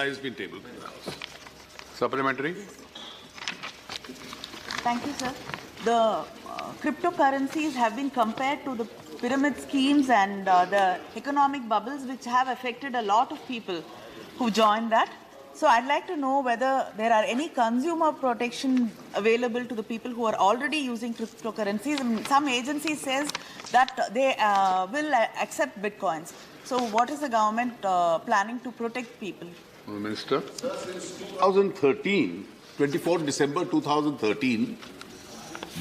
reply has been tabled by the House. Supplementary. Thank you, sir. The cryptocurrencies have been compared to the pyramid schemes and the economic bubbles which have affected a lot of people who joined that. So I'd like to know whether there are any consumer protection available to the people who are already using cryptocurrencies. I mean, some agency says that they will accept bitcoins. So what is the government planning to protect people? Minister. Sir, since 2013, 24 December 2013,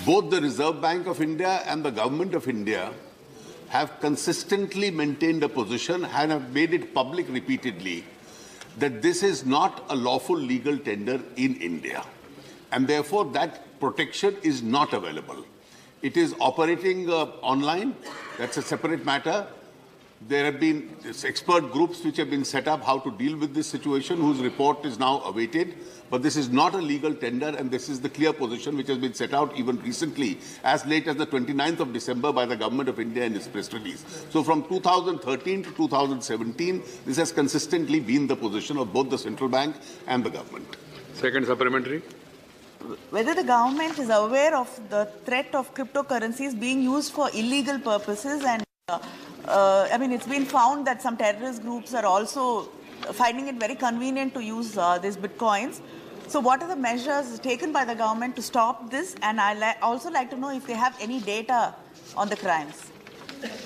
both the Reserve Bank of India and the Government of India have consistently maintained a position and have made it public repeatedly that this is not a lawful legal tender in India. And therefore, that protection is not available. It is operating online. That's a separate matter. There have been expert groups which have been set up how to deal with this situation, whose report is now awaited. But this is not a legal tender, and this is the clear position which has been set out even recently, as late as the 29th of December by the Government of India in its press release. So from 2013 to 2017, this has consistently been the position of both the central bank and the government. Second supplementary. Whether the government is aware of the threat of cryptocurrencies being used for illegal purposes, and I mean, it's been found that some terrorist groups are also finding it very convenient to use these bitcoins. So what are the measures taken by the government to stop this? And I also like to know if they have any data on the crimes.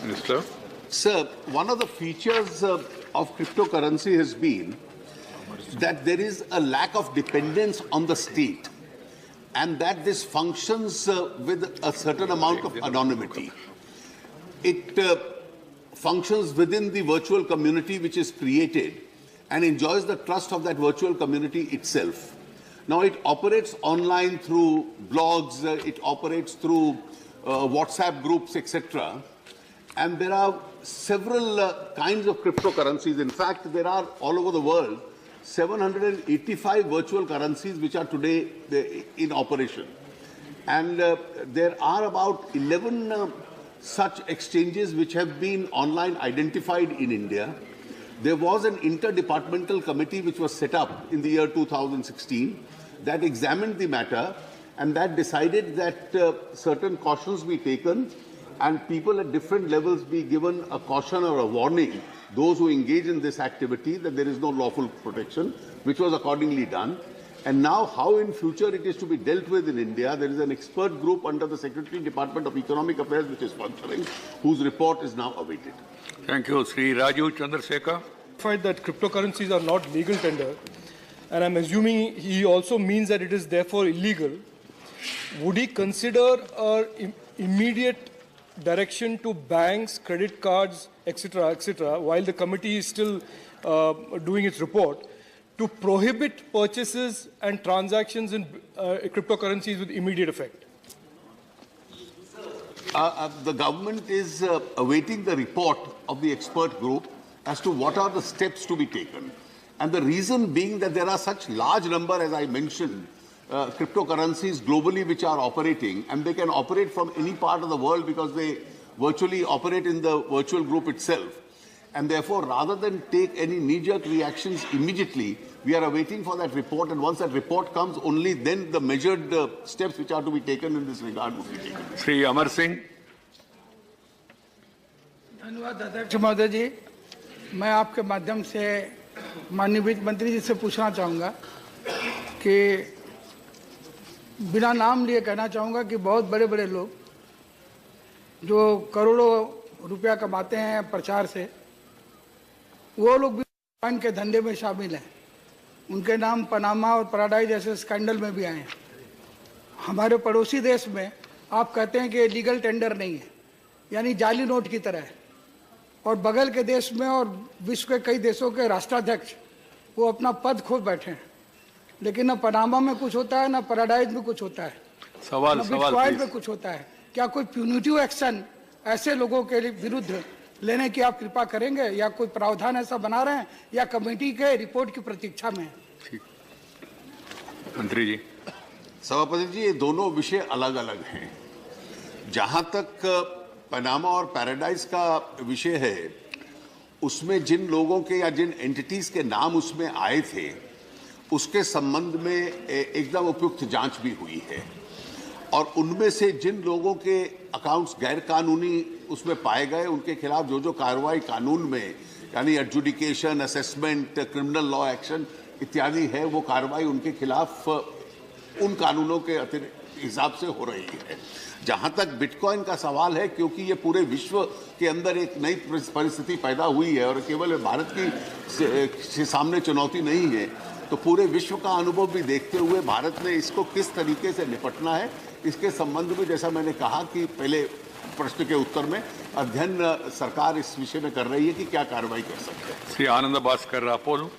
Minister. Sir, one of the features of cryptocurrency has been that there is a lack of dependence on the state, and that this functions with a certain amount of anonymity. It functions within the virtual community which is created and enjoys the trust of that virtual community itself. Now, it operates online through blogs, it operates through WhatsApp groups, etc. And there are several kinds of cryptocurrencies. In fact, there are all over the world 785 virtual currencies which are today in operation. And there are about 11 such exchanges which have been online identified in India. There was an interdepartmental committee which was set up in the year 2016 that examined the matter, and that decided that certain cautions be taken and people at different levels be given a caution or a warning, those who engage in this activity, that there is no lawful protection, which was accordingly done. And now how in future it is to be dealt with in India, there is an expert group under the Secretary Department of Economic Affairs which is functioning, whose report is now awaited. Thank you. Sri Raju Chandrasekhar. That cryptocurrencies are not legal tender, and I'm assuming he also means that it is therefore illegal. Would he consider an immediate direction to banks, credit cards, etc., while the committee is still doing its report, to prohibit purchases and transactions in cryptocurrencies with immediate effect? The government is awaiting the report of the expert group as to what are the steps to be taken. And the reason being that there are such large number, as I mentioned, cryptocurrencies globally which are operating, and they can operate from any part of the world because they virtually operate in the virtual group itself. And therefore, rather than take any knee-jerk reactions immediately, we are awaiting for that report, and once that report comes, only then the measured steps which are to be taken in this regard will be taken. Sri Amar Singh. धन्यवाद अध्यक्ष महोदय जी, मैं आपके माध्यम से माननीय वित्त मंत्री जी से पूछना चाहूँगा कि बिना नाम लिए कहना चाहूँगा कि बहुत बड़े बड़े लोग जो करोड़ों रुपया कमाते हैं प्रचार से, वो लोग भी बिटकॉइन के धंधे में शामिल हैं। उनके नाम पनामा और पैराडाइज जैसे स्कैंडल में भी आए हैं। हमारे पड़ोसी देश में आप कहते हैं कि लीगल टेंडर नहीं है, यानी जाली नोट की तरह है, और बगल के देश में और विश्व के कई देशों के राष्ट्राध्यक्ष वो अपना पद खो बैठे हैं, लेकिन न पनामा में कुछ होता है, न पैराडाइज में कुछ होता है, न बिटकॉइन में कुछ होता है। क्या कोई प्यूनिटिव एक्शन ऐसे लोगों के विरुद्ध लेने की आप कृपा करेंगे, या कोई प्रावधान ऐसा बना रहे हैं, या कमेटी के रिपोर्ट की प्रतीक्षा में? मंत्री जी। सभापति जी, ये दोनों विषय अलग अलग हैं। जहां तक पनामा और पैराडाइज का विषय है, उसमें जिन लोगों के या जिन एंटिटीज के नाम उसमें आए थे उसके संबंध में एकदम उपयुक्त जांच भी हुई है और उनमें से जिन लोगों के अकाउंट्स गैर कानूनी उसमें पाए गए उनके खिलाफ जो जो कार्रवाई कानून में यानी adjudication, assessment, criminal law action इत्यादि है वो कार्रवाई उनके खिलाफ उन कानूनों के हिसाब से हो रही है। जहां तक बिटकॉइन का सवाल है, क्योंकि ये पूरे विश्व के अंदर एक नई परिस्थिति पैदा हुई है और केवल भारत की सामने चुनौती नहीं है, तो पूरे विश्व का अनुभव भी देखते हुए भारत ने इसको किस तरीके से निपटना है इसके संबंध में, जैसा मैंने कहा कि पहले प्रश्न के उत्तर में, अध्ययन सरकार इस विषय में कर रही है कि क्या कार्रवाई कर सकते हैं। श्री आनंद भास्कर रापोल।